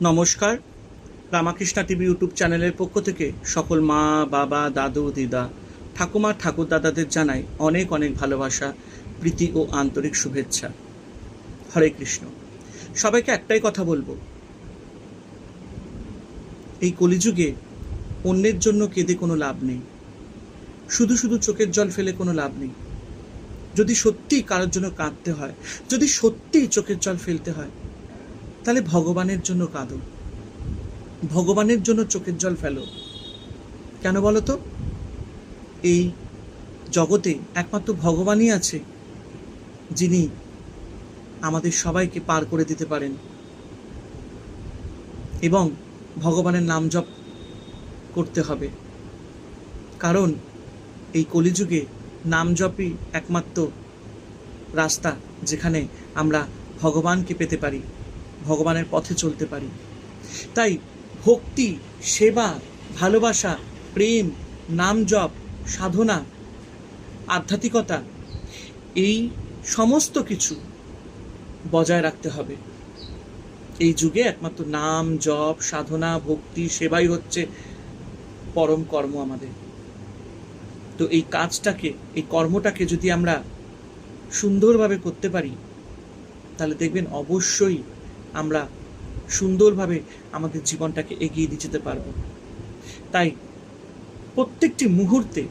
নমস্কার। Ramakrishna TV YouTube চ্যানেলের পক্ষ থেকে সকল মা, বাবা, দাদু, দিদা, ঠাকুমা, ঠাকুর দাদাদের জানাই অনেক অনেক ভালোবাসা, প্রীতি ও আন্তরিক শুভেচ্ছা। হরে কৃষ্ণ। সবাইকে একটাই কথা বলবো, এই কলিযুগে অন্যের জন্য কেঁদে কোনো লাভ নেই, শুধু শুধু চোখের জল ফেলে কোনো লাভ নেই। যদি সত্যিই কারোর জন্য কাঁদতে হয়, যদি সত্যিই চোখের জল ফেলতে হয়, তাহলে ভগবানের জন্য কাঁদো, ভগবানের জন্য চোখের জল ফেলো। কেন বলো তো? এই জগতে একমাত্র ভগবানই আছে যিনি আমাদের সবাইকে পার করে দিতে পারেন, এবং ভগবানের নাম জপ করতে হবে। কারণ এই কলিযুগে নাম জপই একমাত্র রাস্তা যেখানে আমরা ভগবানকে পেতে পারি, ভগবানের পথে চলতে পারি। তাই ভক্তি, সেবা, ভালোবাসা, প্রেম, নাম জপ, সাধনা, আধ্যাত্মিকতা, এই সমস্ত কিছু বজায় রাখতে হবে। এই যুগে একমাত্র নাম জপ, সাধনা, ভক্তি, সেবাই হচ্ছে পরম কর্ম আমাদের। তো এই কাজটাকে, এই কর্মটাকে যদি আমরা সুন্দরভাবে করতে পারি, তাহলে দেখবেন অবশ্যই আমরা সুন্দরভাবে আমাদের জীবনটাকে এগিয়ে দিয়ে যেতে পারবো। তাই প্রত্যেকটি মুহূর্তে,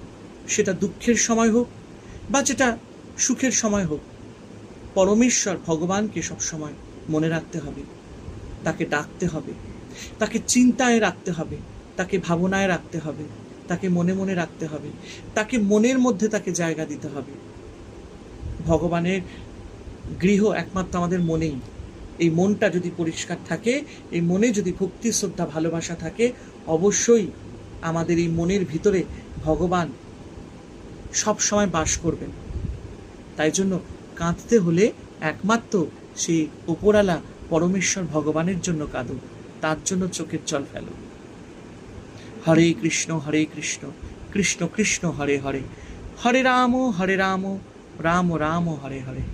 সেটা দুঃখের সময় হোক বা যেটা সুখের সময় হোক, পরমেশ্বর ভগবানকে সবসময় মনে রাখতে হবে, তাকে ডাকতে হবে, তাকে চিন্তায় রাখতে হবে, তাকে ভাবনায় রাখতে হবে, তাকে মনে মনে রাখতে হবে, তাকে মনের মধ্যে তাকে জায়গা দিতে হবে। ভগবানের গৃহ একমাত্র আমাদের মনেই। এই মনটা যদি পরিষ্কার থাকে, এই মনে যদি ভক্তি, শ্রদ্ধা, ভালোবাসা থাকে, অবশ্যই আমাদের এই মনের ভিতরে ভগবান সব সময় বাস করবেন। তাই জন্য কাঁদতে হলে একমাত্র সেই উপরালা পরমেশ্বর ভগবানের জন্য কাঁদো, তার জন্য চোখের জল ফেলো। হরে কৃষ্ণ কৃষ্ণ কৃষ্ণ হরে হরে, হরে রাম রাম রাম হরে হরে।